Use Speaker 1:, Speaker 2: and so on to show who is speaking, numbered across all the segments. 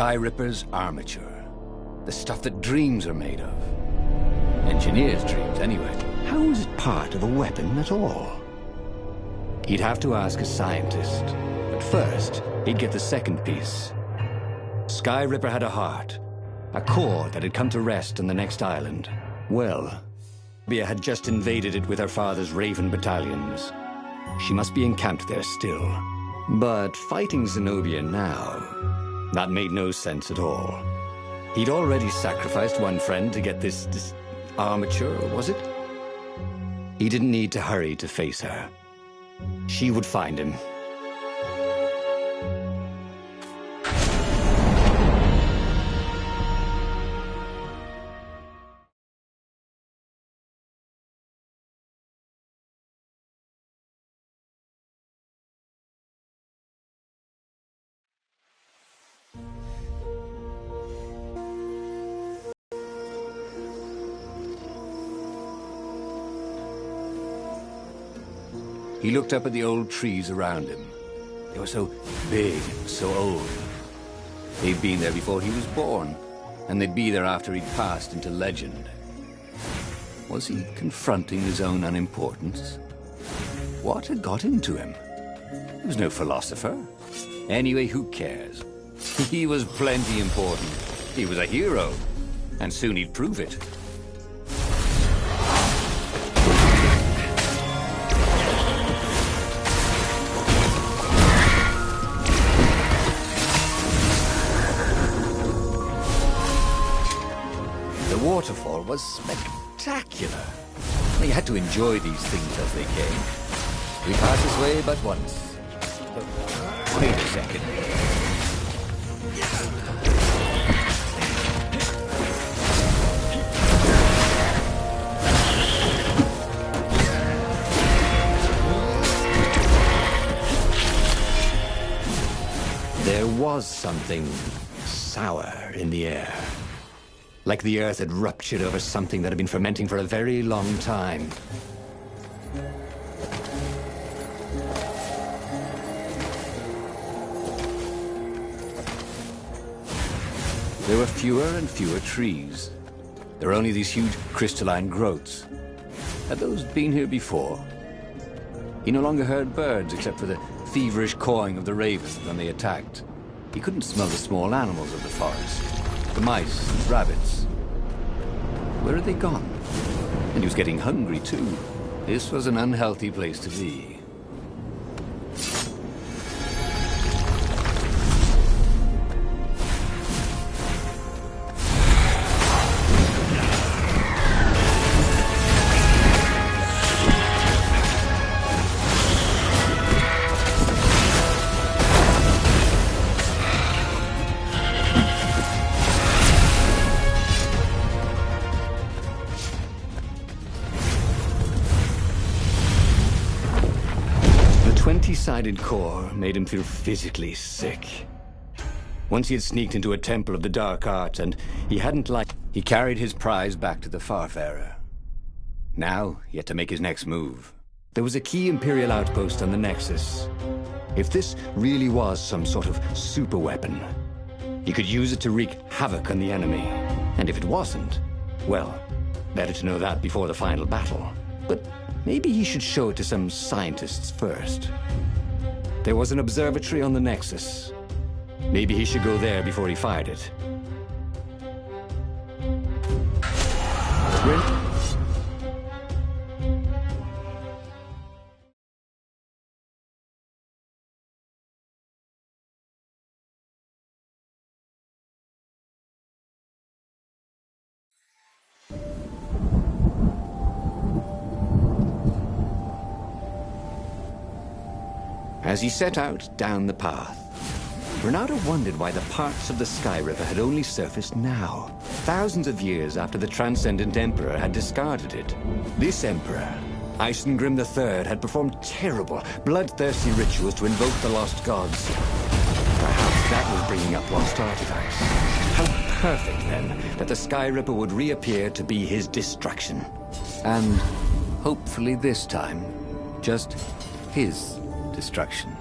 Speaker 1: Sky Ripper's armature. The stuff that dreams are made of. Engineers' dreams, anyway.
Speaker 2: How is it part of a weapon at all? He'd have to ask a scientist. But first, he'd get the second piece. Sky Ripper had a heart. A core that had come to rest on the next island. Well, Bia had just invaded it with her father's Raven battalions. She must be encamped there still. But fighting Zenobia now, that made no sense at all. He'd already sacrificed one friend to get this armature, was it? He didn't need to hurry to face her. She would find him.
Speaker 1: He looked up at the old trees around him. They were so big and so old. They'd been there before he was born, and they'd be there after he'd passed into legend. Was he confronting his own unimportance? What had got into him? He was no philosopher. Anyway, who cares? He was plenty important. He was a hero, and soon he'd prove it. The waterfall was spectacular. You had to enjoy these things as they came. We pass this way but once. Wait a second.
Speaker 2: There was something sour in the air. Like the earth had ruptured over something that had been fermenting for a very long time.
Speaker 1: There were fewer and fewer trees. There were only these huge crystalline growths. Had those been here before? He no longer heard birds except for the feverish cawing of the ravens when they attacked. He couldn't smell the small animals of the forest. The mice and rabbits. Where had they gone? And he was getting hungry, too. This was an unhealthy place to be.
Speaker 2: The 20-sided core made him feel physically sick. Once he had sneaked into a temple of the dark arts, and he hadn't liked...
Speaker 1: He carried his prize back to the Farfarer. Now, he had to make his next move.
Speaker 2: There was a key Imperial outpost on the Nexus. If this really was some sort of super weapon, he could use it to wreak havoc on the enemy. And if it wasn't, well, better to know that before the final battle. But maybe he should show it to some scientists first. There was an observatory on the Nexus. Maybe he should go there before he fired it. As he set out down the path, Bernardo wondered why the parts of the Sky Ripper had only surfaced now, thousands of years after the Transcendent Emperor had discarded it. This Emperor, Isengrim III, had performed terrible, bloodthirsty rituals to invoke the lost gods. Perhaps that was bringing up lost artifacts. How perfect, then, that the Sky Ripper would reappear to be his destruction.
Speaker 1: And hopefully this time, just his destruction.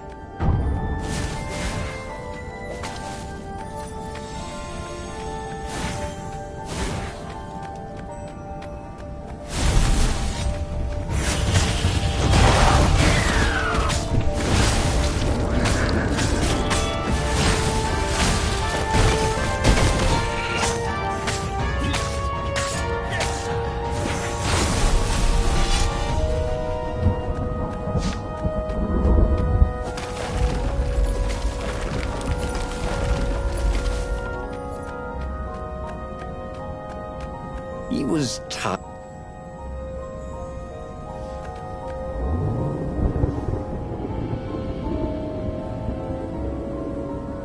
Speaker 2: He was tired.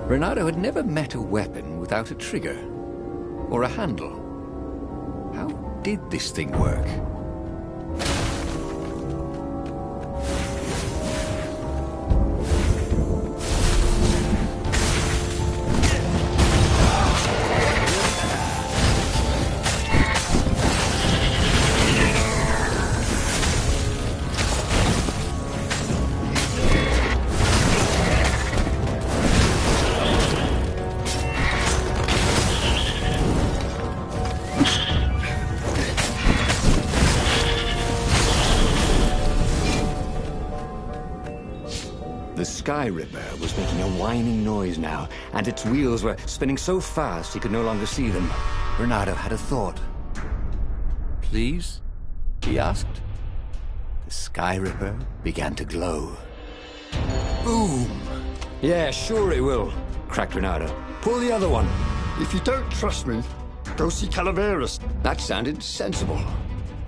Speaker 1: Reynardo had never met a weapon without a trigger or a handle. How did this thing work?
Speaker 2: The Sky Ripper was making a whining noise now, and its wheels were spinning so fast he could no longer see them.
Speaker 1: Reynardo had a thought. Please? He asked. The Sky Ripper began to glow. Boom!
Speaker 2: Yeah, sure it will, cracked Reynardo. Pull the other one.
Speaker 3: If you don't trust me, go see Calaveras.
Speaker 2: That sounded sensible.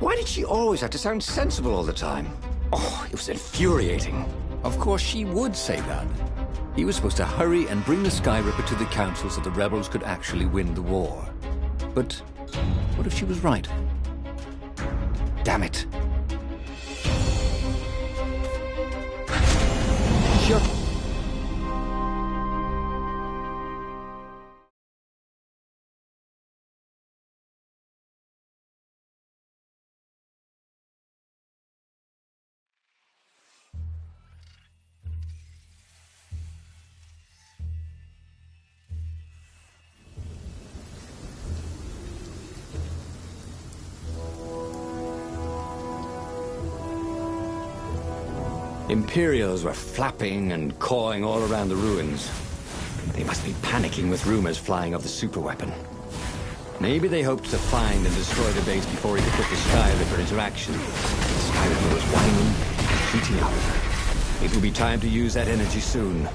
Speaker 2: Why did she always have to sound sensible all the time? Oh, it was infuriating.
Speaker 1: Of course she would say that. He was supposed to hurry and bring the Sky Ripper to the council so the rebels could actually win the war. But what if she was right? Damn it. Shut.
Speaker 2: Imperials were flapping and cawing all around the ruins. They must be panicking with rumors flying of the superweapon. Maybe they hoped to find and destroy the base before he could put the Sky Ripper into action. The Sky Ripper was whining and heating up. It would be time to use that energy soon.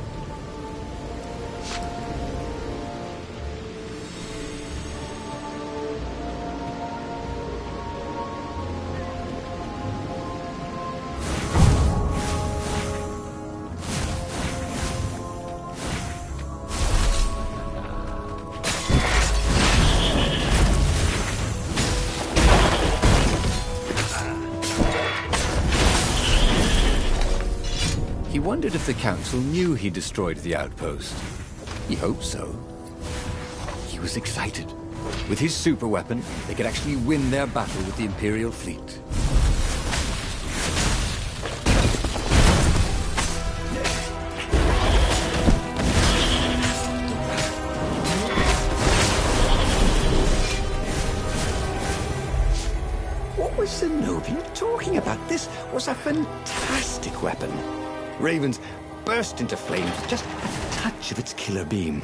Speaker 1: He wondered if the council knew he destroyed the outpost. He hoped so. He was excited. With his superweapon, they could actually win their battle with the Imperial fleet.
Speaker 2: What was Zenobia talking about? This was a fantastic weapon. Ravens burst into flames with just a touch of its killer beam.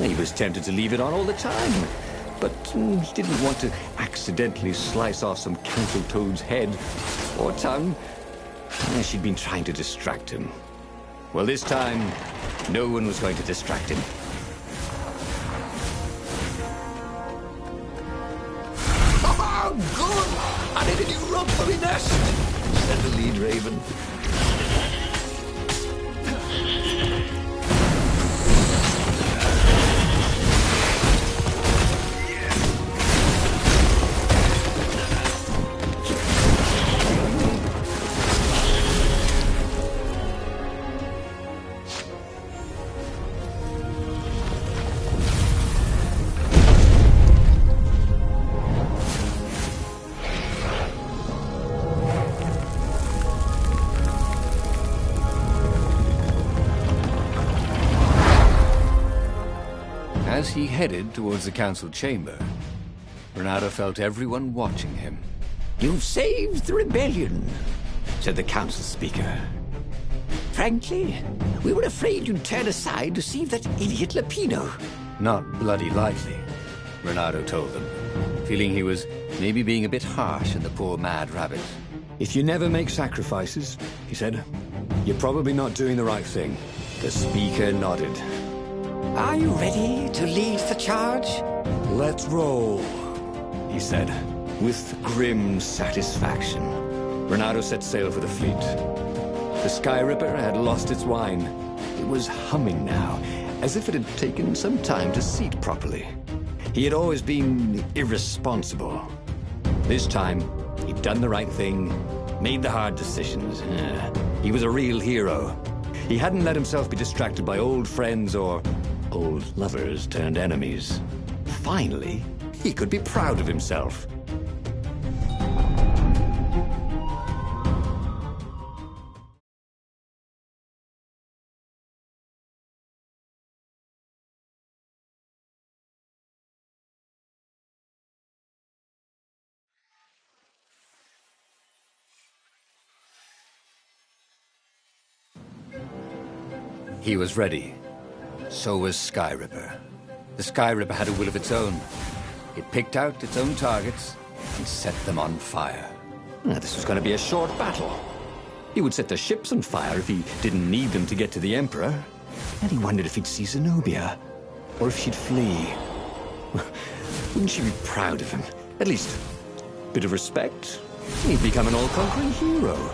Speaker 2: He was tempted to leave it on all the time, but he didn't want to accidentally slice off some council toad's head or tongue. She'd been trying to distract him. Well, this time, no one was going to distract him.
Speaker 3: Oh, good! I need a new rug for my nest, said the lead raven.
Speaker 1: As he headed towards the council chamber, Reynardo felt everyone watching him.
Speaker 4: You've saved the rebellion, said the council speaker. Frankly, we were afraid you'd turn aside to see that idiot Lapino.
Speaker 1: Not bloody likely, Reynardo told them, feeling he was maybe being a bit harsh on the poor mad rabbit.
Speaker 2: If you never make sacrifices, he said, you're probably not doing the right thing. The speaker nodded.
Speaker 4: Are you ready to lead the charge?
Speaker 2: Let's roll, he said. With grim satisfaction, Renato set sail for the fleet. The Sky Ripper had lost its wine. It was humming now, as if it had taken some time to seat properly. He had always been irresponsible. This time, he'd done the right thing, made the hard decisions. He was a real hero. He hadn't let himself be distracted by old friends or old lovers turned enemies. Finally, he could be proud of himself.
Speaker 1: He was ready. So was Sky Ripper. The Sky Ripper had a will of its own. It picked out its own targets and set them on fire.
Speaker 2: This was going to be a short battle. He would set the ships on fire if he didn't need them to get to the Emperor. And he wondered if he'd see Zenobia, or if she'd flee. Wouldn't she be proud of him? At least, a bit of respect. He'd become an all-conquering hero.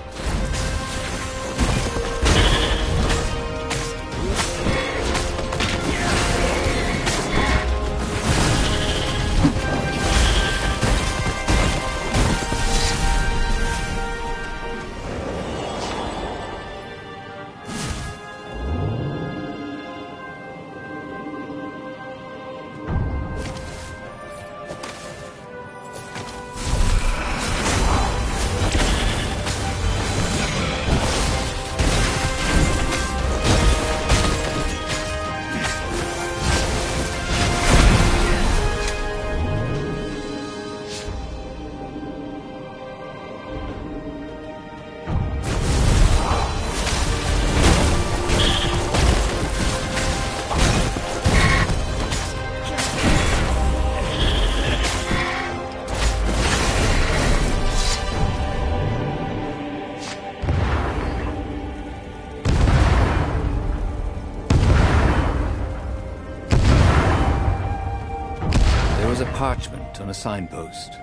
Speaker 1: Parchment on a signpost.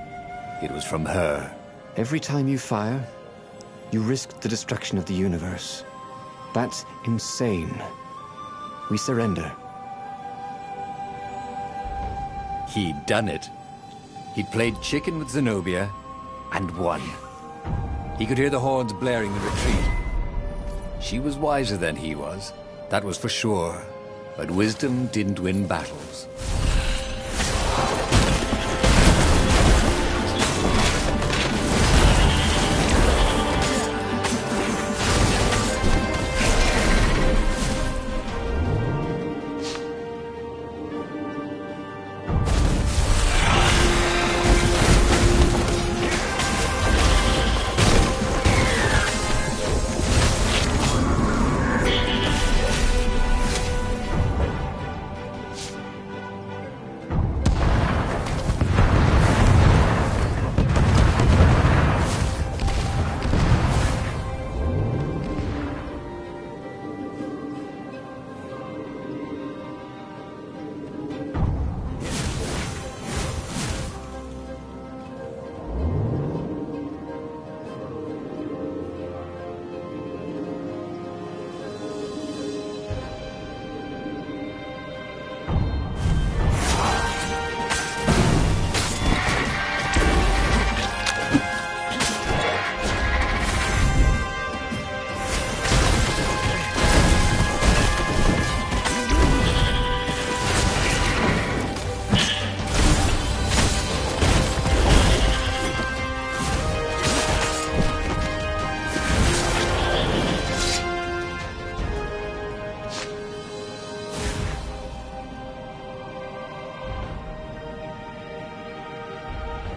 Speaker 1: It was from her.
Speaker 2: Every time you fire, you risk the destruction of the universe. That's insane. We surrender.
Speaker 1: He'd done it. He'd played chicken with Zenobia and won. He could hear the horns blaring in retreat. She was wiser than he was, that was for sure. But wisdom didn't win battles.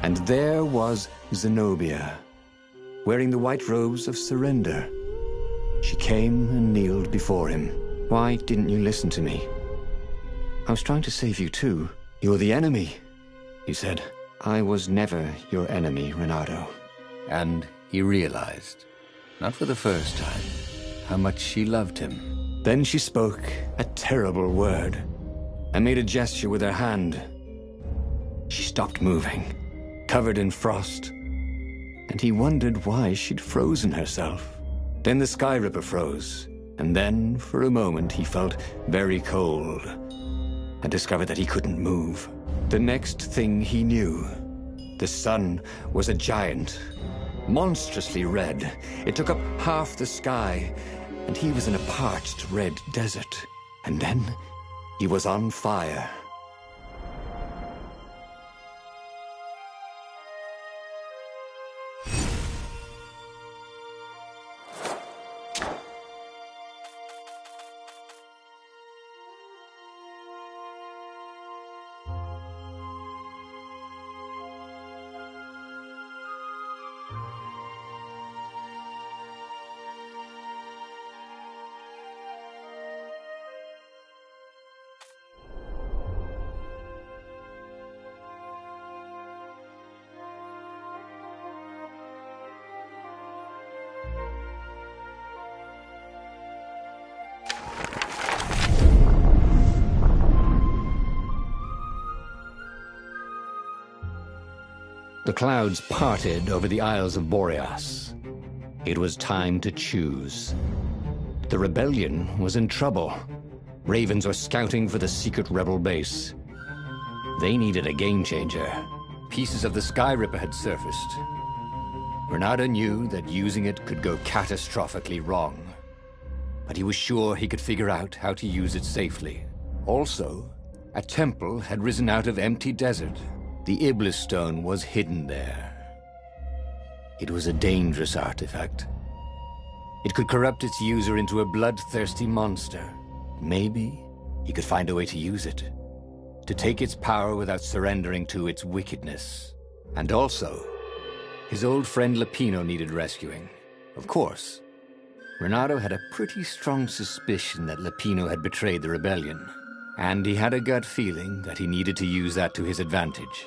Speaker 2: And there was Zenobia, wearing the white robes of surrender. She came and kneeled before him. Why didn't you listen to me? I was trying to save you too. You're the enemy, he said. I was never your enemy, Renato.
Speaker 1: And he realized, not for the first time, how much she loved him.
Speaker 2: Then she spoke a terrible word and made a gesture with her hand. She stopped moving. covered in frost, and he wondered why she'd frozen herself. Then the Sky Ripper froze, and then, for a moment, he felt very cold and discovered that he couldn't move. The next thing he knew, the sun was a giant, monstrously red. It took up half the sky, and he was in a parched red desert. And then he was on fire. The clouds parted over the Isles of Boreas. It was time to choose. The rebellion was in trouble. Ravens were scouting for the secret rebel base. They needed a game changer.
Speaker 1: Pieces of the Sky Ripper had surfaced. Reynardo knew that using it could go catastrophically wrong, but he was sure he could figure out how to use it safely. Also, a temple had risen out of empty desert. The Iblis Stone was hidden there. It was a dangerous artifact. It could corrupt its user into a bloodthirsty monster. Maybe he could find a way to use it, to take its power without surrendering to its wickedness. And also, his old friend Lapino needed rescuing. Of course, Reynardo had a pretty strong suspicion that Lapino had betrayed the rebellion, and he had a gut feeling that he needed to use that to his advantage.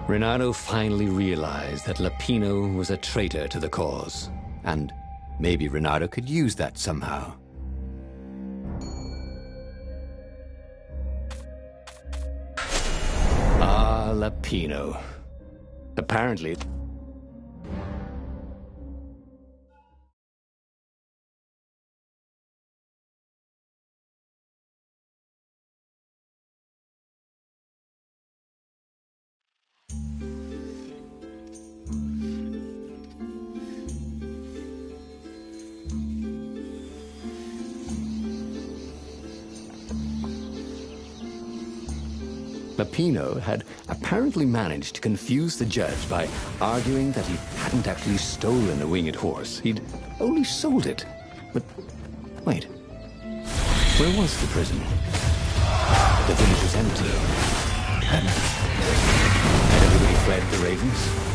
Speaker 1: Reynardo finally realized that Lapino was a traitor to the cause, and maybe Reynardo could use that somehow. Ah, Lapino. Apparently... Lapino had apparently managed to confuse the judge by arguing that he hadn't actually stolen the winged horse. He'd only sold it. But wait, where was the prison? The village was empty. Had everybody fled the ravens?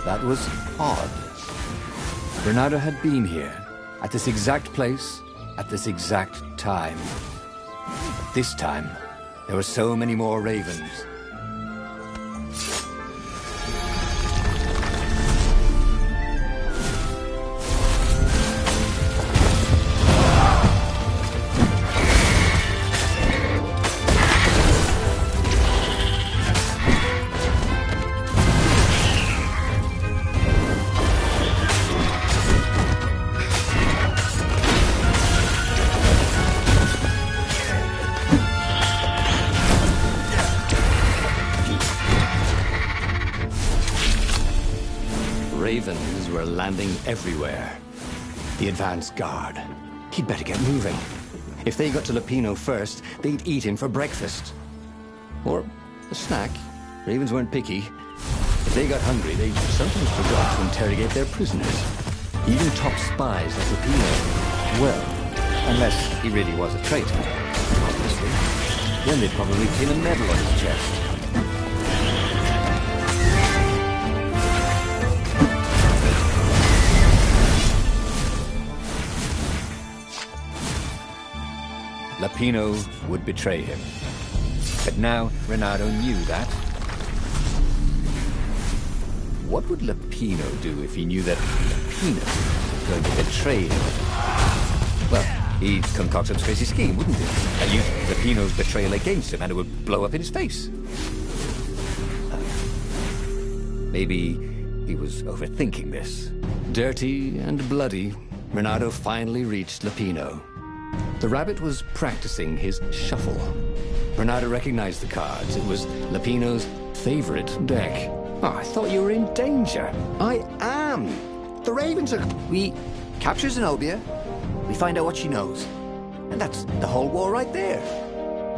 Speaker 1: That was odd. Reynardo had been here.
Speaker 2: at this exact place, at this exact time. This time, there were so many more ravens. Ravens were landing everywhere. The advance guard. He'd better get moving. If they got to Lupino first, they'd eat him for breakfast. Or a snack. Ravens weren't picky. If they got hungry, they sometimes forgot to interrogate their prisoners. Even top spies like Lupino. Well, unless he really was a traitor, obviously. Then they'd probably pin a medal on his chest. Lupino would betray him. But now Reynardo knew that. What would Lupino do if he knew that Lupino was going to betray him? Well, he'd concoct some crazy scheme, wouldn't he? And use Lupino's betrayal against him, and it would blow up in his face. Maybe he was overthinking this. Dirty and bloody, Reynardo finally reached Lupino. The rabbit was practicing his shuffle. Reynardo recognized the cards. It was Lupino's favorite deck. Oh, I thought you were in danger.
Speaker 4: I am. The ravens are... We capture Zenobia. We find out what she knows. And that's the whole war right there.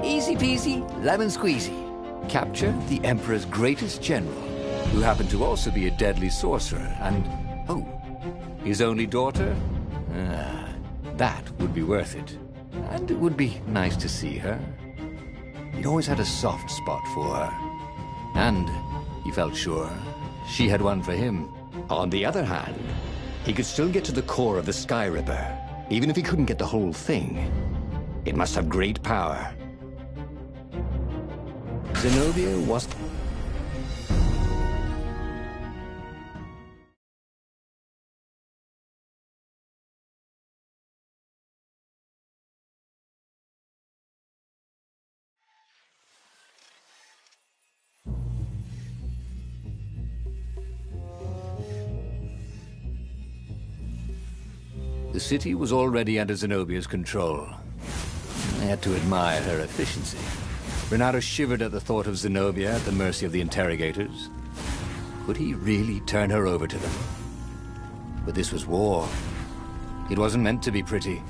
Speaker 4: Easy peasy, lemon squeezy.
Speaker 2: Capture the Emperor's greatest general, who happened to also be a deadly sorcerer, and, oh, his only daughter? That would be worth it. And it would be nice to see her. He'd always had a soft spot for her. And he felt sure she had one for him. On the other hand, he could still get to the core of the Sky Ripper, even if he couldn't get the whole thing. It must have great power. Zenobia was... The city was already under Zenobia's control. I had to admire her efficiency. Reynardo shivered at the thought of Zenobia at the mercy of the interrogators. Could he really turn her over to them? But this was war. It wasn't meant to be pretty.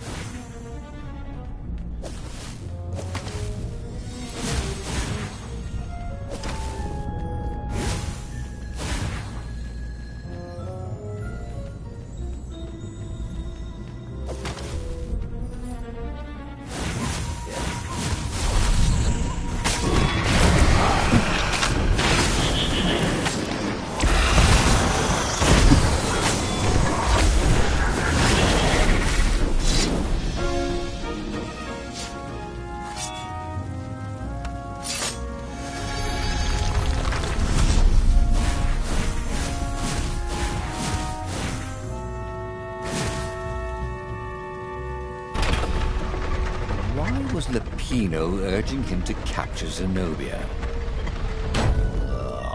Speaker 2: Was Lupino urging him to capture Zenobia?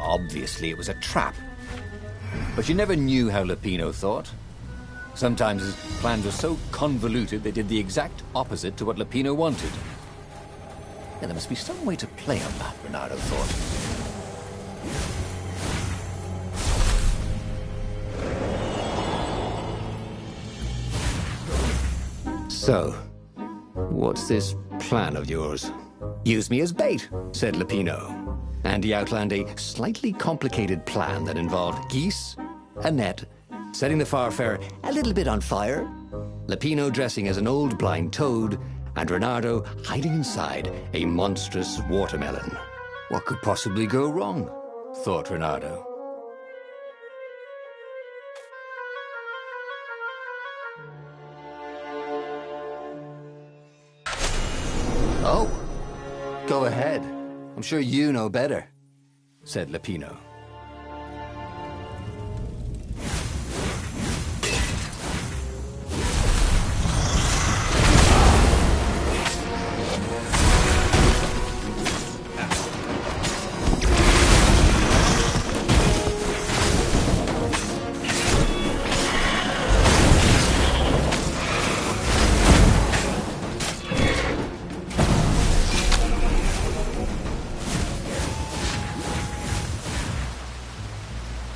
Speaker 2: Obviously it was a trap. But you never knew how Lupino thought. Sometimes his plans were so convoluted they did the exact opposite to what Lupino wanted. Yeah, there must be some way to play on that, Reynardo thought. So, what's this plan of yours? Use me as bait, said Lupino. And he outlined a slightly complicated plan that involved geese, a net, setting the Farfarer a little bit on fire, Lupino dressing as an old blind toad, and Reynardo hiding inside a monstrous watermelon. What could possibly go wrong? Thought Reynardo.
Speaker 4: Go ahead. I'm sure you know better, said Lupino.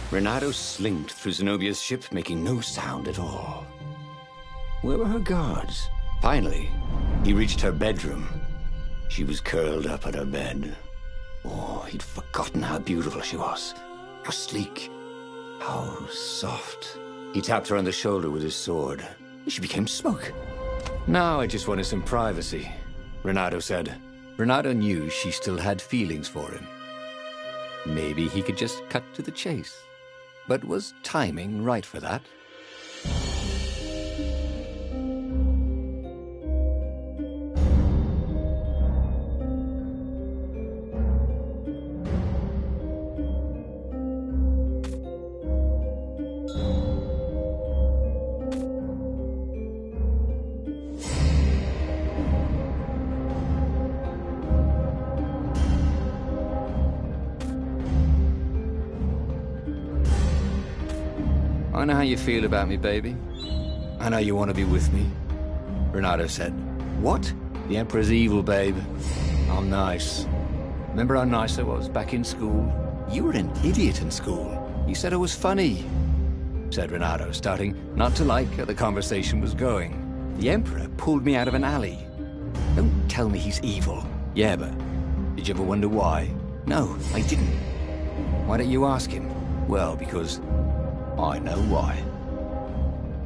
Speaker 2: Renato slinked through Zenobia's ship, making no sound at all. Where were her guards? Finally, he reached her bedroom. She was curled up on her bed. Oh, he'd forgotten how beautiful she was. How sleek. How soft. He tapped her on the shoulder with his sword. She became smoke. Now I just wanted some privacy, Renato said. Renato knew she still had feelings for him. Maybe he could just cut to the chase. But was timing right for that? I know how you feel about me, baby. I know you want to be with me, Renato said. What? The Emperor's evil, babe. I'm nice. Remember how nice I was back in school? You were an idiot in school. You said I was funny, said Renato, starting not to like how the conversation was going. The Emperor pulled me out of an alley. Don't tell me he's evil. Yeah, but did you ever wonder why? No, I didn't. Why don't you ask him? Well, because I know why.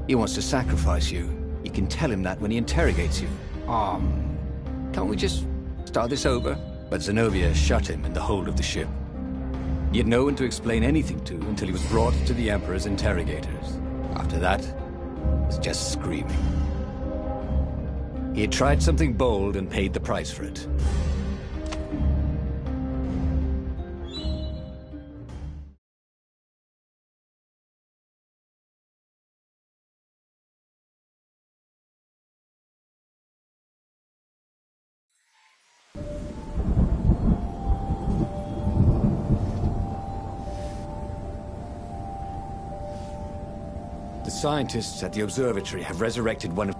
Speaker 2: He wants to sacrifice you. You can tell him that when he interrogates you. Can't we just start this over? But Zenobia shut him in the hold of the ship. He had no one to explain anything to until he was brought to the Emperor's interrogators. After that, it was just screaming. He had tried something bold and paid the price for it. The scientists at the observatory have resurrected one of...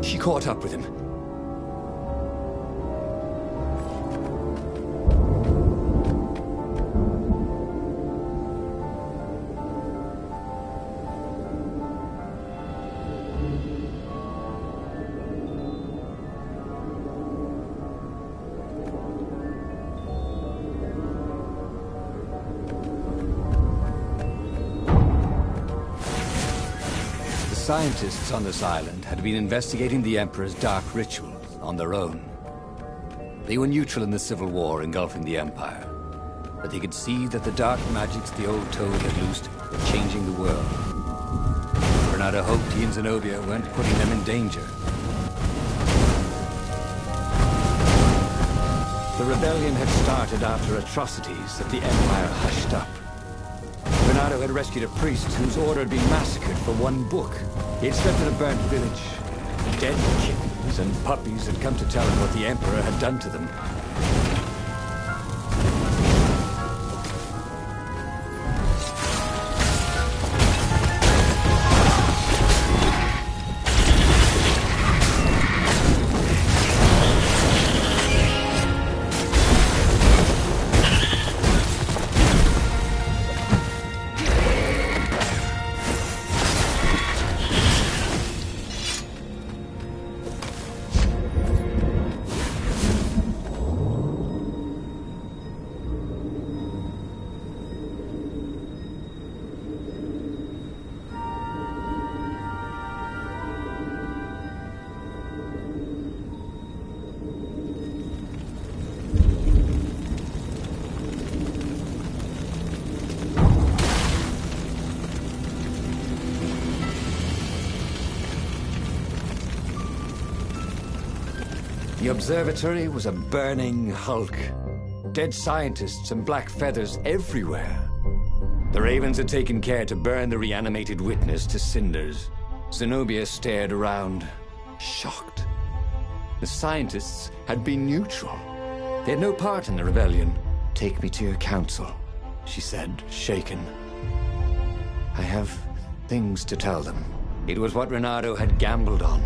Speaker 2: She caught up with him. Scientists on this island had been investigating the Emperor's dark rituals on their own. They were neutral in the civil war engulfing the Empire, but they could see that the dark magics the old Toad had loosed were changing the world.
Speaker 1: Renato hoped he and Zenobia weren't putting them in danger. The rebellion had started after atrocities that the Empire hushed up. Renato had rescued a priest whose order had been massacred for one book. He had slept in a burnt village. Dead kittens and puppies had come to tell him what the Emperor had done to them. The observatory was a burning hulk. Dead scientists and black feathers everywhere. The Ravens had taken care to burn the reanimated witness to cinders. Zenobia stared around, shocked. The scientists had been neutral. They had no part in the rebellion. "Take me to your council," she said, shaken. "I have things to tell them." It was what Renato had gambled on.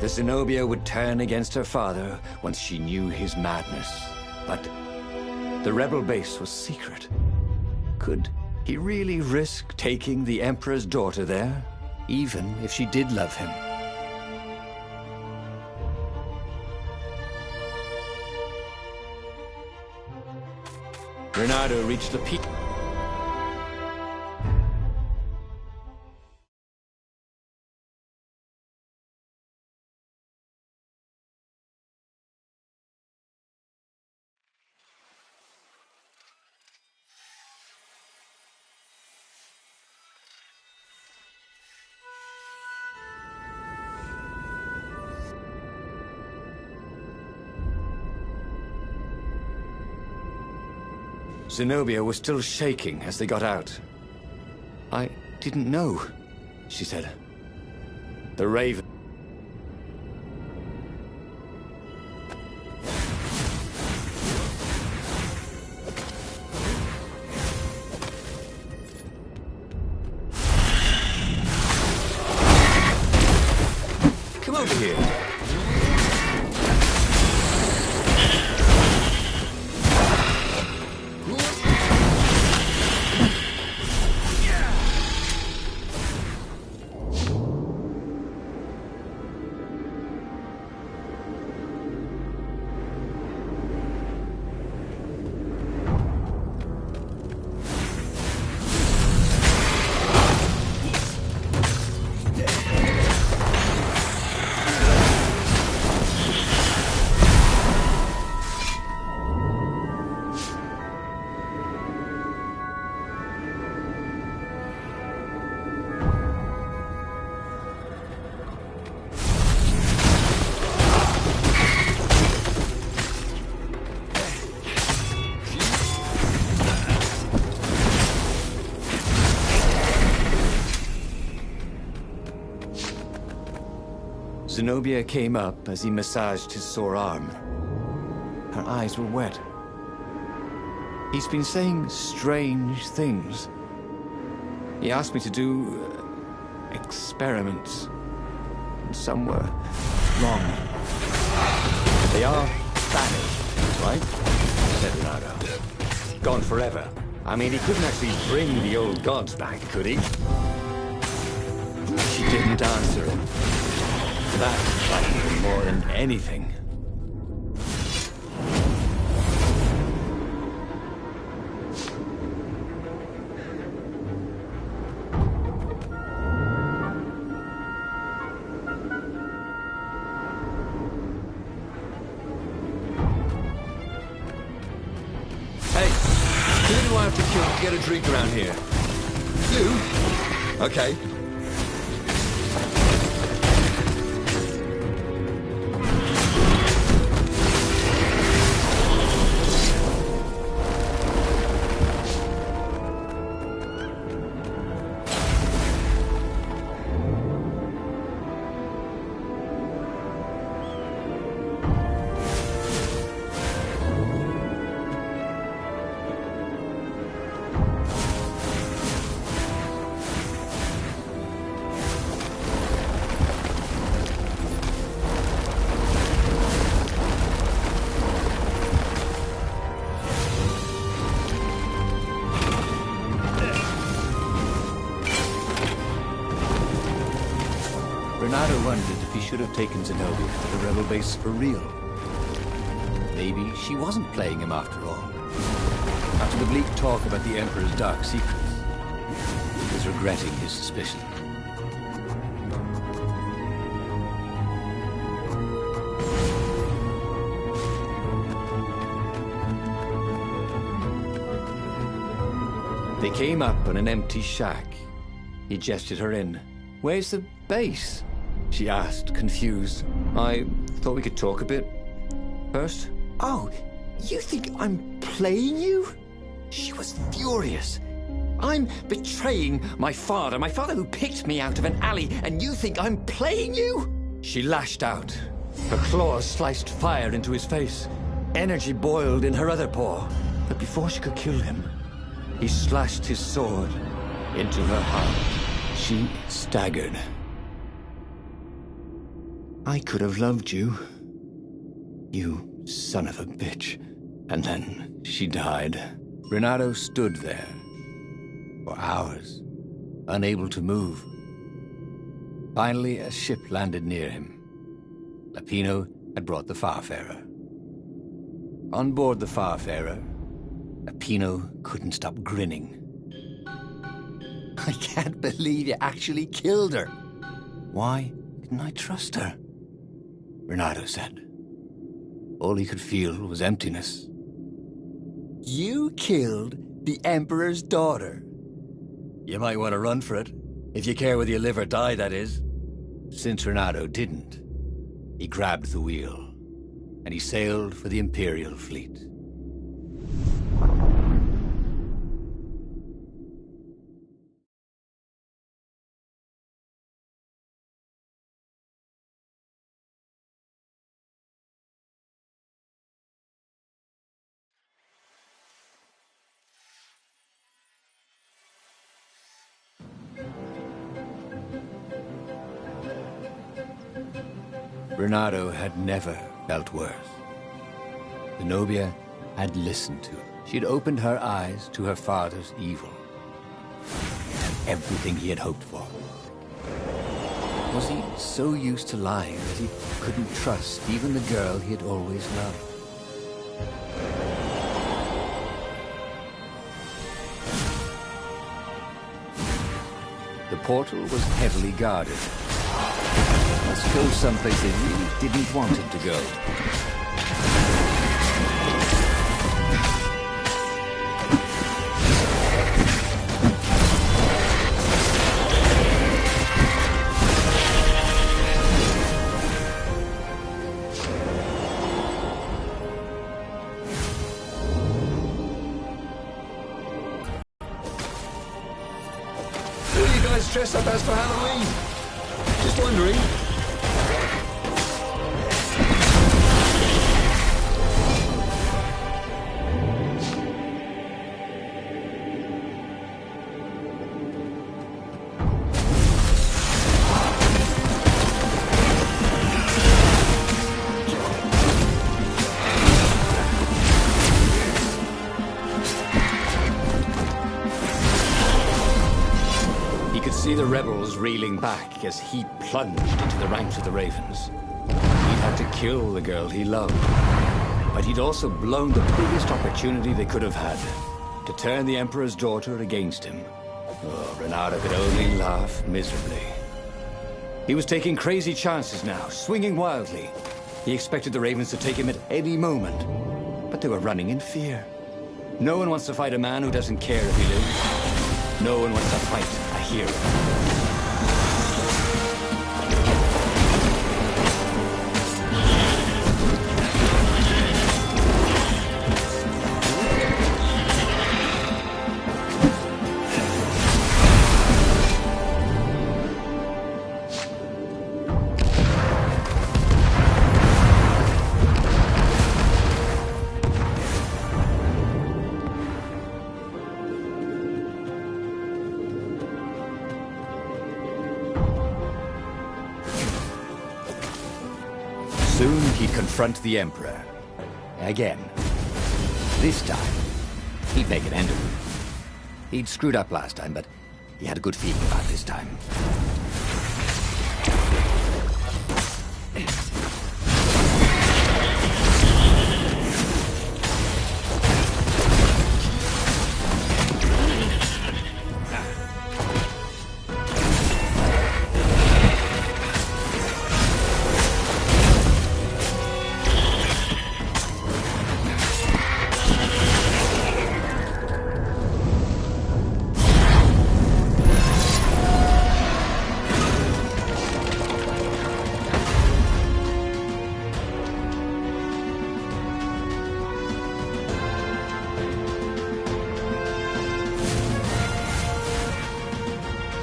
Speaker 1: The Zenobia would turn against her father once she knew his madness. But the rebel base was secret. Could he really risk taking the Emperor's daughter there, even if she did love him? Renato reached the peak. Zenobia was still shaking as they got out. "I didn't know," she said. "The Raven..." "Come over here." Zenobia came up as he massaged his sore arm. Her eyes were wet. "He's been saying strange things. He asked me to do experiments. And some were wrong. They are vanished, right?" said Renato. "Gone forever. I mean, he couldn't actually bring the old gods back, could he?" She didn't answer him. That frightened him more than anything. Hey, who do I have to kill to get a drink around here? You? Okay. should have taken Zenobia to the rebel base for real. Maybe she wasn't playing him after all. After the bleak talk about the Emperor's dark secrets, he was regretting his suspicion. They came up on an empty shack. He gestured her in. "Where's the base?" she asked, confused. "I thought we could talk a bit first."
Speaker 4: Oh, you think I'm playing you? She was furious. I'm betraying my father who picked me out of an alley, and you think I'm playing you?
Speaker 2: She lashed out. Her claws sliced fire into his face. Energy boiled in her other paw. But before she could kill him, he slashed his sword into her heart. She staggered. "I could have loved you, you son of a bitch." And then she died.
Speaker 1: Renato stood there for hours, unable to move. Finally, a ship landed near him. Lapino had brought the Farfarer. On board the Farfarer, Lapino couldn't stop grinning.
Speaker 4: I can't believe you actually killed her.
Speaker 1: Why didn't I trust her? Renato said. All he could feel was emptiness.
Speaker 4: You killed the Emperor's daughter.
Speaker 1: You might want to run for it, if you care whether you live or die, that is. Since Renato didn't, he grabbed the wheel, and he sailed for the Imperial fleet. Renato had never felt worse. Zenobia had listened to him. She'd opened her eyes to her father's evil. And everything he had hoped for. Was he so used to lying that he couldn't trust even the girl he had always loved? The portal was heavily guarded. Let's go someplace they really didn't want him to go.
Speaker 3: Who are you guys dressed up as for Halloween? Just wondering.
Speaker 2: See the rebels reeling back as he plunged into the ranks of the Ravens. He'd had to kill the girl he loved, but he'd also blown the biggest opportunity they could have had to turn the Emperor's daughter against him. Oh, Renato could only laugh miserably. He was taking crazy chances now, swinging wildly. He expected the Ravens to take him at any moment, but they were running in fear. No one wants to fight a man who doesn't care if he lives. No one wants to fight a hero.
Speaker 1: Soon he'd confront the Emperor. Again. This time, he'd make an end of it. He'd screwed up last time, but he had a good feeling about this time.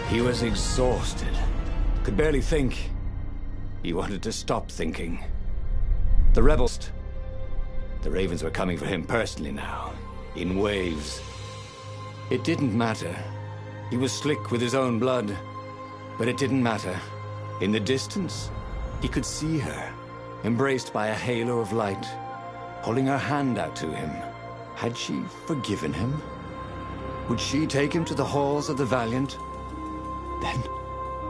Speaker 2: He was exhausted. Could barely think. He wanted to stop thinking. The rebels... The Ravens were coming for him personally now, in waves. It didn't matter. He was slick with his own blood. But it didn't matter. In the distance, he could see her, embraced by a halo of light, holding her hand out to him. Had she forgiven him? Would she take him to the halls of the Valiant? Then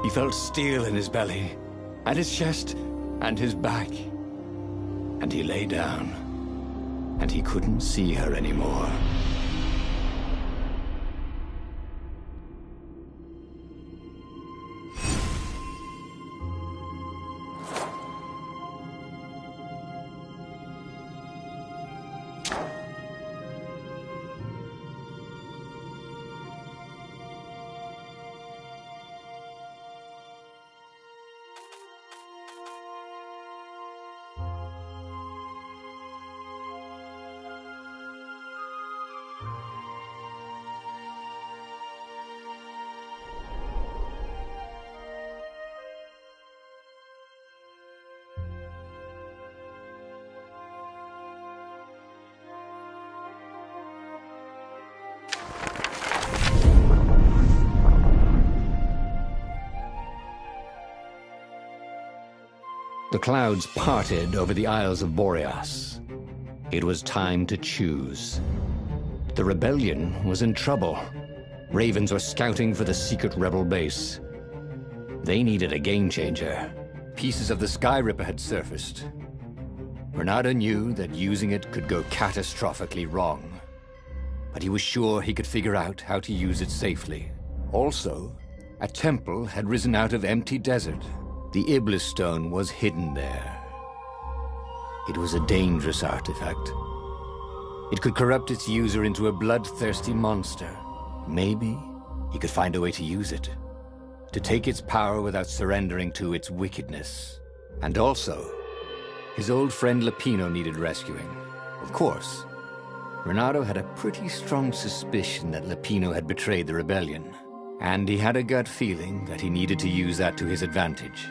Speaker 2: he felt steel in his belly, and his chest, and his back. And he lay down, and he couldn't see her anymore. The clouds parted over the Isles of Boreas. It was time to choose. The rebellion was in trouble. Ravens were scouting for the secret rebel base. They needed a game-changer.
Speaker 1: Pieces of the Sky Ripper had surfaced. Bernardo knew that using it could go catastrophically wrong. But he was sure he could figure out how to use it safely. Also, a temple had risen out of empty desert. The Iblis Stone was hidden there. It was a dangerous artifact. It could corrupt its user into a bloodthirsty monster. Maybe he could find a way to use it, to take its power without surrendering to its wickedness. And also, his old friend Lapino needed rescuing. Of course, Bernardo had a pretty strong suspicion that Lapino had betrayed the rebellion, and he had a gut feeling that he needed to use that to his advantage.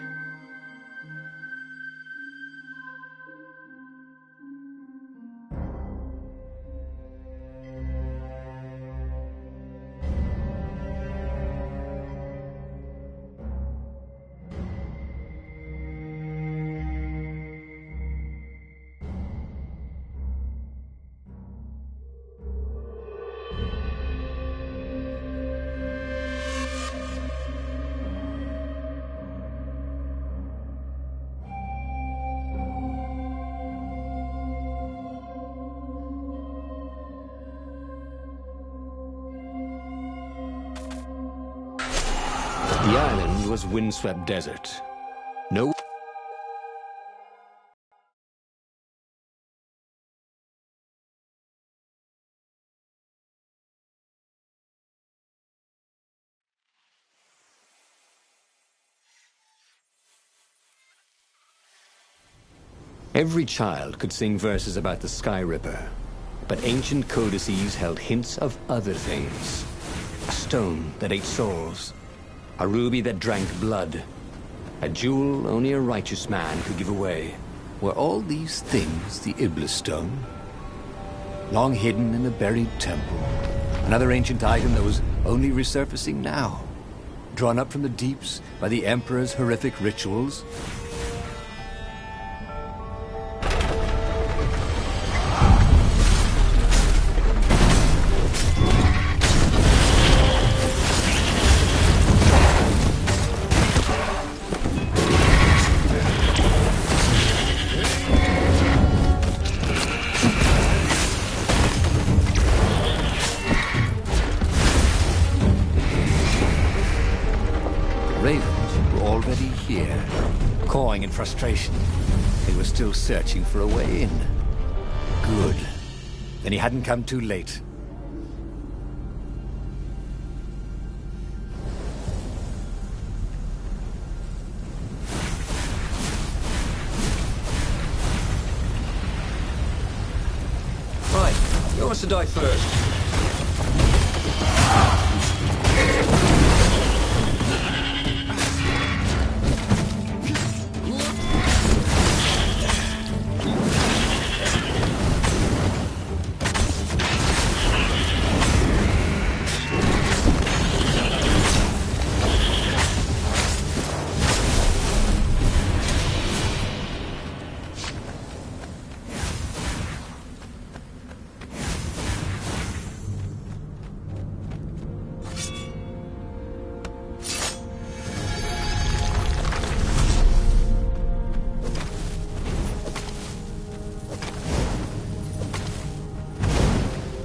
Speaker 2: The island was windswept desert. No... Every child could sing verses about the Sky Ripper, but ancient codices held hints of other things. A stone that ate souls, a ruby that drank blood, a jewel only a righteous man could give away.
Speaker 1: Were all these things the Iblis Stone? Long hidden in a buried temple. Another ancient item that was only resurfacing now. Drawn up from the deeps by the Emperor's horrific rituals. already here. Cawing in frustration, they were still searching for a way in. Good. Then he hadn't come too late.
Speaker 3: Right, who wants to die first?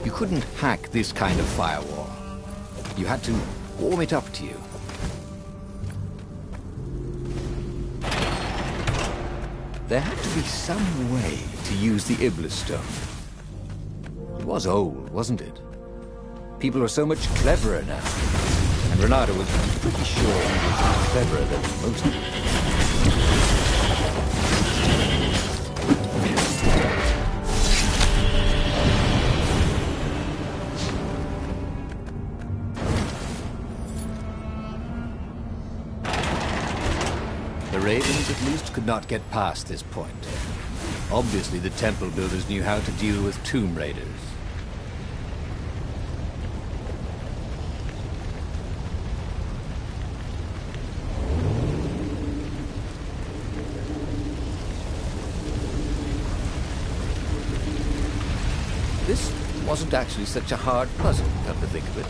Speaker 1: You couldn't hack this kind of firewall. You had to warm it up to you. There had to be some way to use the Iblis stone. It was old, wasn't it? People are so much cleverer now. And Renato was pretty sure he was cleverer than most people. The Ravens at least could not get past this point. Obviously, the temple builders knew how to deal with tomb raiders. This wasn't actually such a hard puzzle, come to think of it.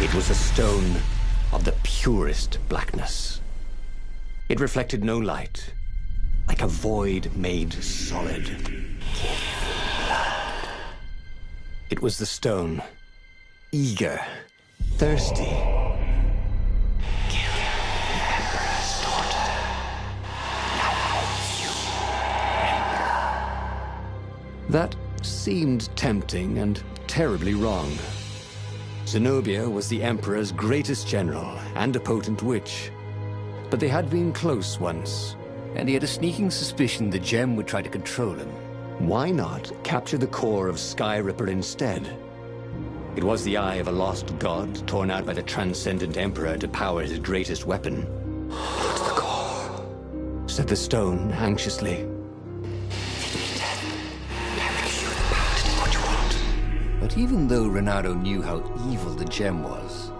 Speaker 1: It was a stone of the purest blackness. It reflected no light, like a void made solid. It was the stone, eager, thirsty. That seemed tempting and terribly wrong. Zenobia was the Emperor's greatest general and a potent witch. But they had been close once, and he had a sneaking suspicion the gem would try to control him. Why not capture the core of Sky Ripper instead? It was the eye of a lost god torn out by the transcendent Emperor to power his greatest weapon. "It's the core," said the stone anxiously. But even though Renato knew how evil the gem was,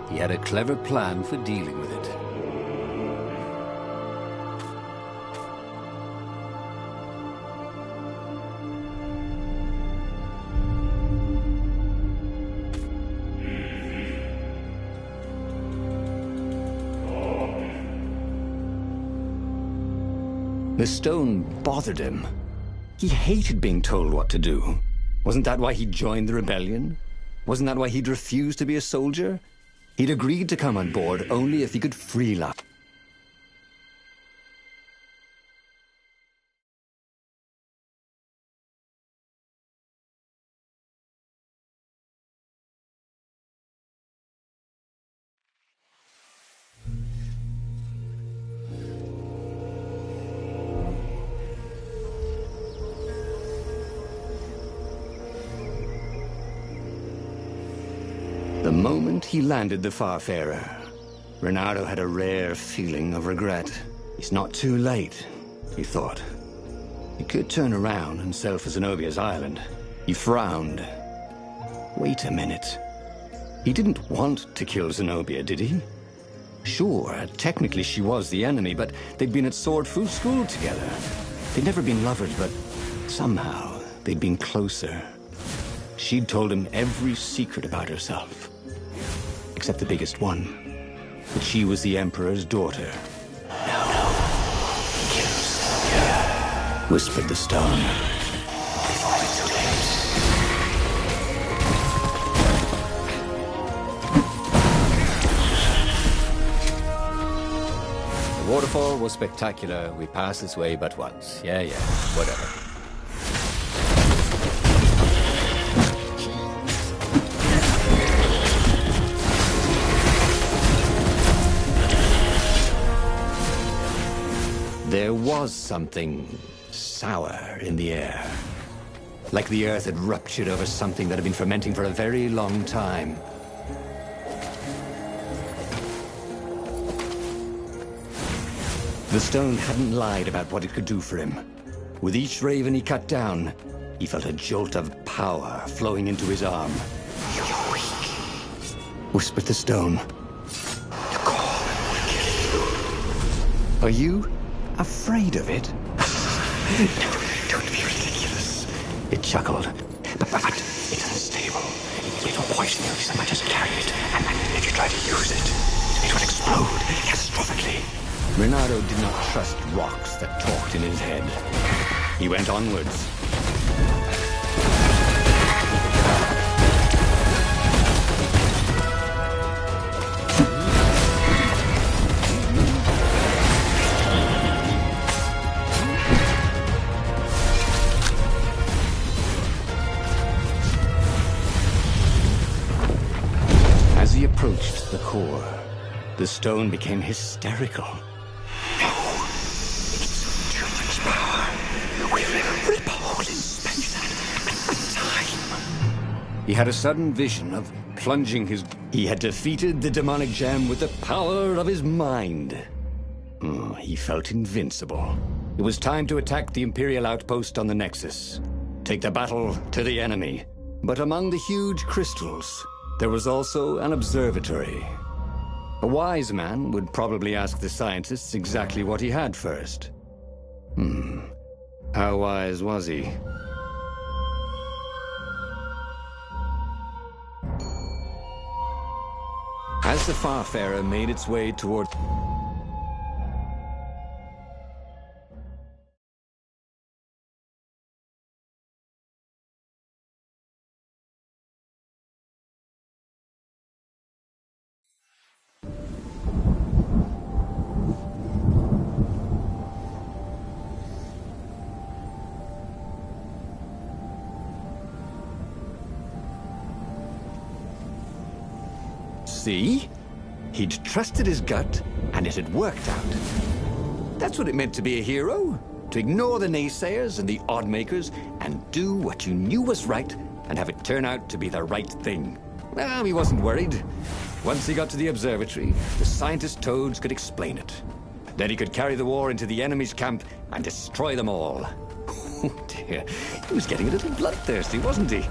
Speaker 1: he had a clever plan for dealing with it. The stone bothered him. He hated being told what to do. Wasn't that why he joined the rebellion? Wasn't that why he'd refused to be a soldier? He'd agreed to come on board only if he could free La. The moment he landed the Farfarer, Renato had a rare feeling of regret. It's not too late, he thought. He could turn around and sail for Zenobia's island. He frowned. Wait a minute. He didn't want to kill Zenobia, did he? Sure, technically she was the enemy, but they'd been at Swordfu school together. They'd never been lovers, but somehow they'd been closer. She'd told him every secret about herself. Except the biggest one. That she was the Emperor's daughter. No. Kill Zenobia.
Speaker 2: whispered the stone. Before it's too late. The waterfall was spectacular. We passed this way but once. Yeah, whatever. There was something sour in the air. Like the earth had ruptured over something that had been fermenting for a very long time. The stone hadn't lied about what it could do for him. With each raven he cut down, he felt a jolt of power flowing into his arm. "You're weak," whispered the stone. "The core will kill you." "Are you afraid of it?" "No, don't be ridiculous," it chuckled. But it's unstable. It will poison you so much as carry it, and if you try to use it, it will explode catastrophically. Reynardo did not trust rocks that talked in his head. He went onwards. As he approached the core, the stone became hysterical. "No, it's too much power. We will rip a hole in space and time." He had a sudden vision of plunging his... He had defeated the demonic gem with the power of his mind. He felt invincible. It was time to attack the Imperial outpost on the Nexus. Take the battle to the enemy. But among the huge crystals, there was also an observatory. A wise man would probably ask the scientists exactly what he had first. How wise was he? As the Farfarer made its way toward... See? He'd trusted his gut, and it had worked out. That's what it meant to be a hero. To ignore the naysayers and the odd-makers, and do what you knew was right, and have it turn out to be the right thing. Well, he wasn't worried. Once he got to the observatory, the scientist Toads could explain it. Then he could carry the war into the enemy's camp and destroy them all. Oh dear, he was getting a little bloodthirsty, wasn't he?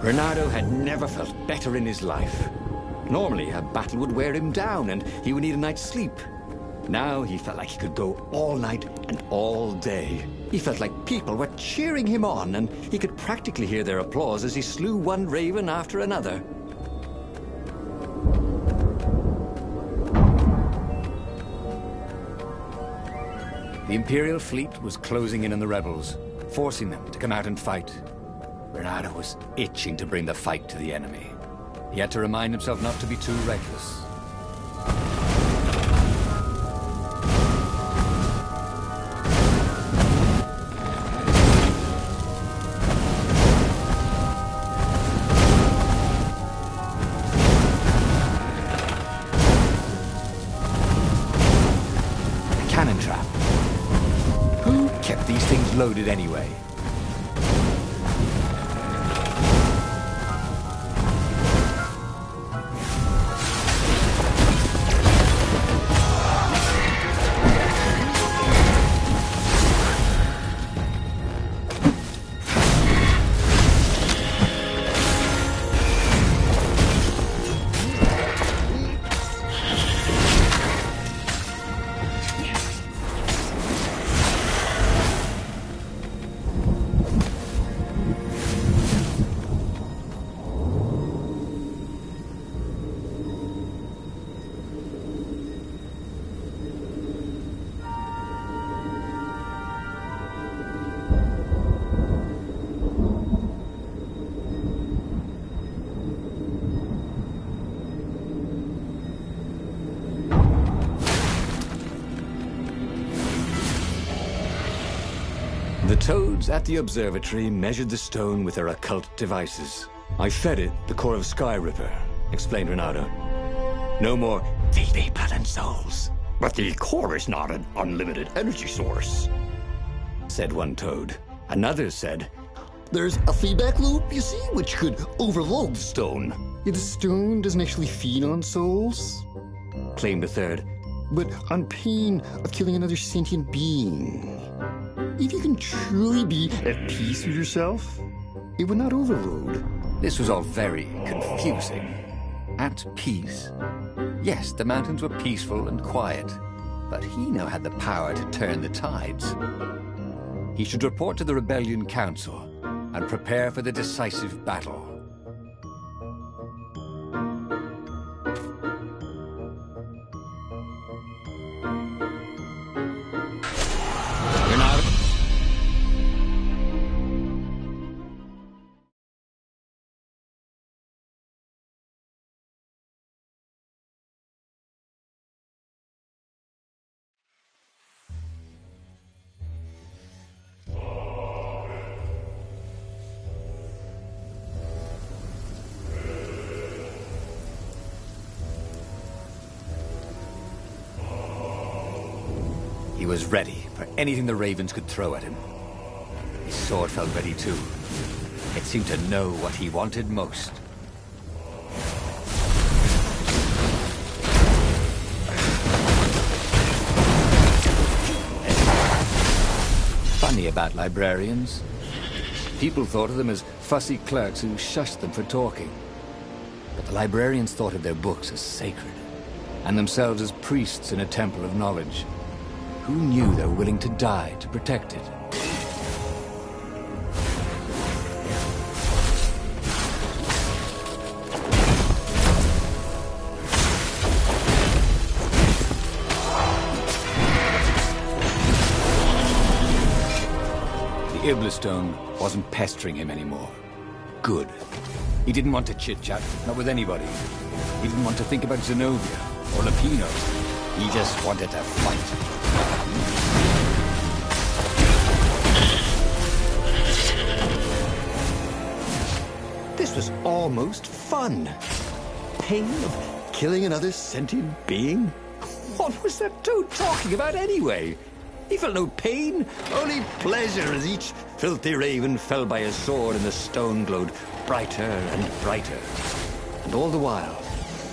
Speaker 2: Reynardo had never felt better in his life. Normally, a battle would wear him down and he would need a night's sleep. Now he felt like he could go all night and all day. He felt like people were cheering him on, and he could practically hear their applause as he slew one raven after another. The Imperial fleet was closing in on the rebels, forcing them to come out and fight. Reynardo was itching to bring the fight to the enemy. He had to remind himself not to be too reckless. A cannon trap. Who kept these things loaded anyway? The toads at the observatory measured the stone with their occult devices. I fed it the core of Sky Ripper, explained Renato. No more filthy blood and souls.
Speaker 5: But the core is not an unlimited energy source,
Speaker 2: said one toad. Another said,
Speaker 5: there's a feedback loop, you see, which could overload the stone.
Speaker 6: Yeah, the stone doesn't actually feed on souls,
Speaker 2: claimed a third,
Speaker 6: but on pain of killing another sentient being. If you can truly be at peace with yourself, it would not overload.
Speaker 1: This was all very confusing. At peace. Yes, the mountains were peaceful and quiet, but he now had the power to turn the tides. He should report to the Rebellion Council and prepare for the decisive battle. He was ready for anything the Ravens could throw at him. His sword felt ready too. It seemed to know what he wanted most. Funny about librarians. People thought of them as fussy clerks who shushed them for talking. But the librarians thought of their books as sacred, and themselves as priests in a temple of knowledge. Who knew they were willing to die to protect it? The Iblastone wasn't pestering him anymore. Good. He didn't want to chit-chat, not with anybody. He didn't want to think about Zenobia or Lapino. He just wanted to fight.
Speaker 2: This was almost fun. Pain of killing another sentient being? What was that toad talking about anyway? He felt no pain, only pleasure as each filthy raven fell by his sword and the stone glowed brighter and brighter. And all the while,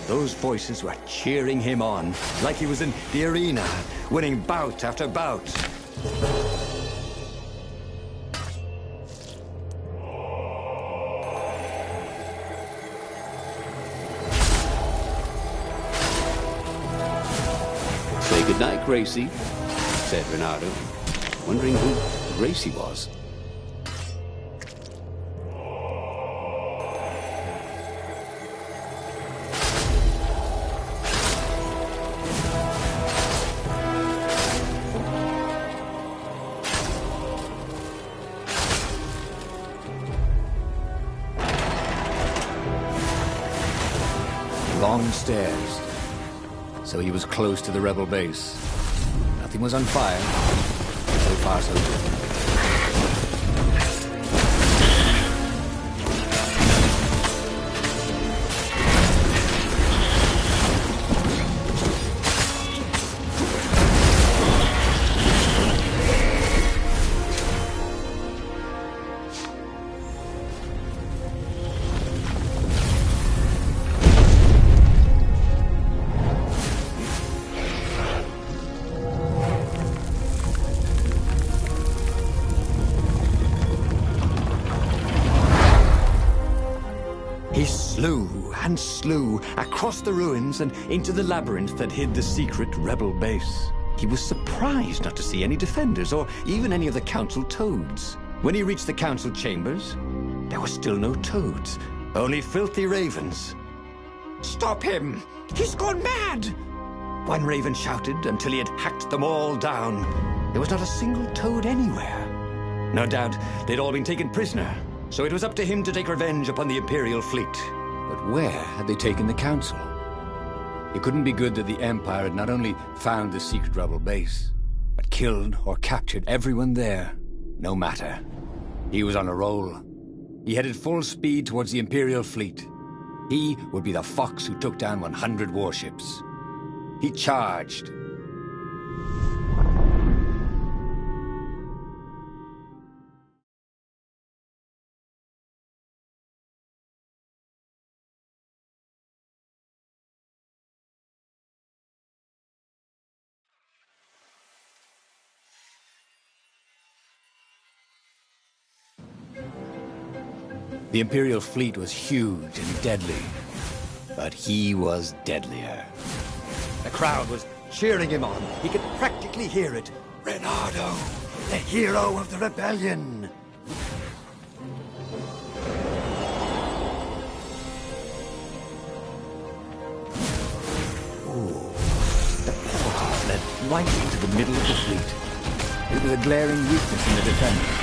Speaker 2: those voices were cheering him on, like he was in the arena, winning bout after bout.
Speaker 3: Say goodnight, Gracie, said Renato, wondering who Gracie was.
Speaker 1: Long stairs. So he was close to the rebel base. Nothing was on fire. So far, so good.
Speaker 2: Slew across the ruins and into the labyrinth that hid the secret rebel base. He was surprised not to see any defenders or even any of the council toads. When he reached the council chambers, there were still no toads, only filthy ravens. "Stop him! He's gone mad!" one raven shouted until he had hacked them all down. There was not a single toad anywhere. No doubt they'd all been taken prisoner, so it was up to him to take revenge upon the Imperial fleet.
Speaker 1: But where had they taken the council? It couldn't be good that the Empire had not only found the secret rebel base, but killed or captured everyone there. No matter. He was on a roll. He headed full speed towards the Imperial fleet. He would be the fox who took down 100 warships. He charged. The Imperial fleet was huge and deadly, but he was deadlier.
Speaker 4: The crowd was cheering him on. He could practically hear it. Reynardo, the hero of the rebellion. Ooh. The portal led right into the middle of the fleet. It was a glaring weakness in the defense.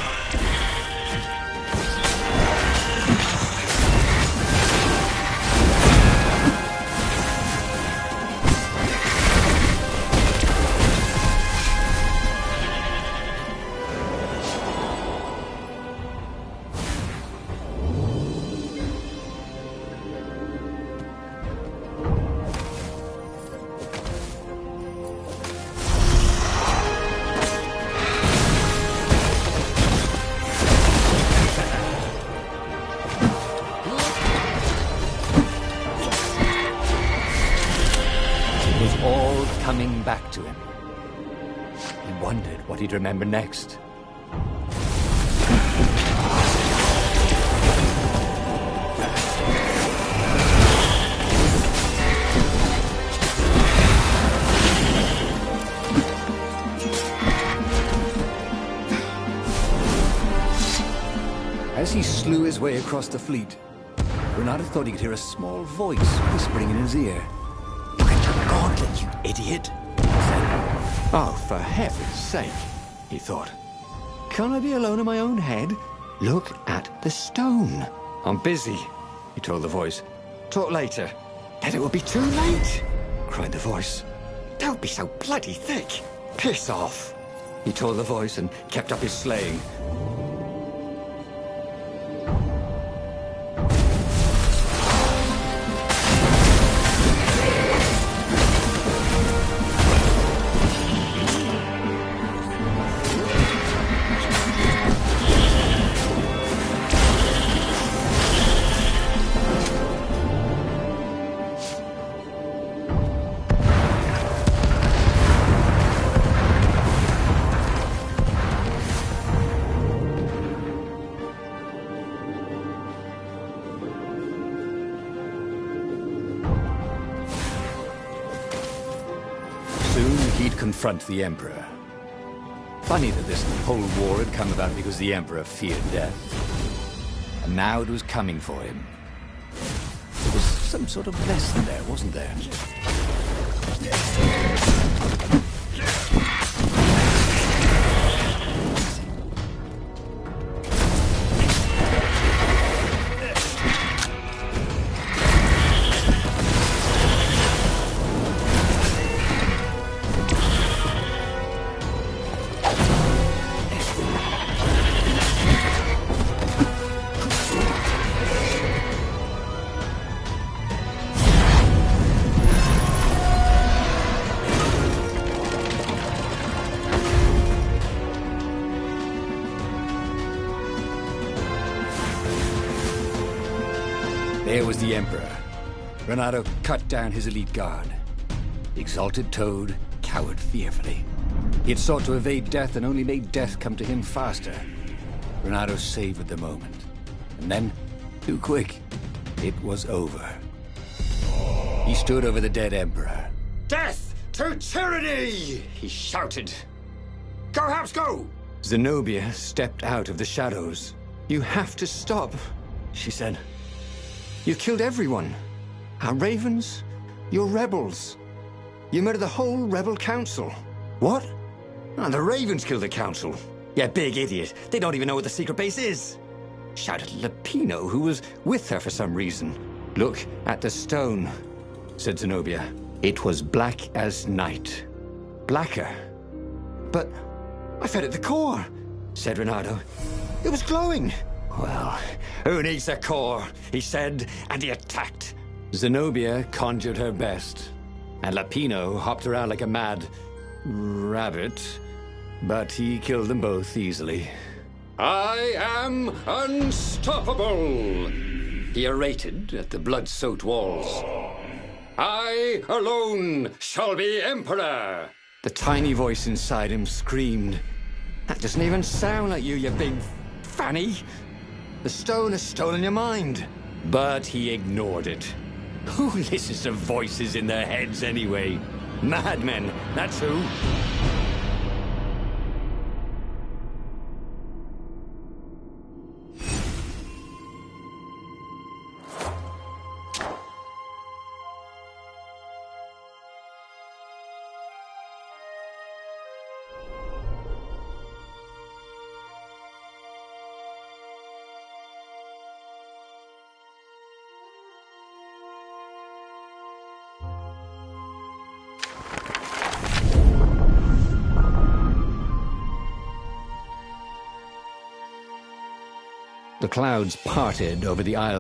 Speaker 4: Coming back to him. He wondered what he'd remember next. As he slew his way across the fleet, Reynardo thought he could hear a small voice whispering in his ear. "Look at your gauntlet, you idiot," he said.
Speaker 2: Oh, for heaven's sake, he thought. Can't I be alone in my own head? Look at the stone. I'm busy, he told the voice. Talk later.
Speaker 4: Then it will be too late,
Speaker 2: cried the voice.
Speaker 4: Don't be so bloody thick.
Speaker 2: Piss off, he told the voice and kept up his slaying. Confront the Emperor. Funny that this whole war had come about because the Emperor feared death. And now it was coming for him. There was some sort of lesson there, wasn't there? There was the Emperor. Reynardo cut down his elite guard. The exalted Toad cowered fearfully. He had sought to evade death and only made death come to him faster. Reynardo savored the moment. And then, too quick, it was over. He stood over the dead Emperor.
Speaker 4: "Death to tyranny!" he shouted. "Go, House, go!"
Speaker 2: Zenobia stepped out of the shadows. You have to stop, she said. You killed everyone. Our ravens, your rebels. You murdered the whole rebel council. What? Oh, the ravens killed the council. You big idiot. They don't even know what the secret base is. Shouted Lapino, who was with her for some reason. Look at the stone, said Zenobia. It was black as night. Blacker. But I fed it the core. said Reynardo.
Speaker 6: It was glowing.
Speaker 2: Well, who needs a core, he said, and he attacked. Zenobia conjured her best, and Lapino hopped around like a mad rabbit, but he killed them both easily. I am unstoppable, he orated at the blood-soaked walls. I alone shall be emperor. The tiny voice inside him screamed, that doesn't even sound like you big fanny. The stone has stolen your mind. But he ignored it. Who listens to voices in their heads anyway? Madmen, that's who. The clouds parted over the Isle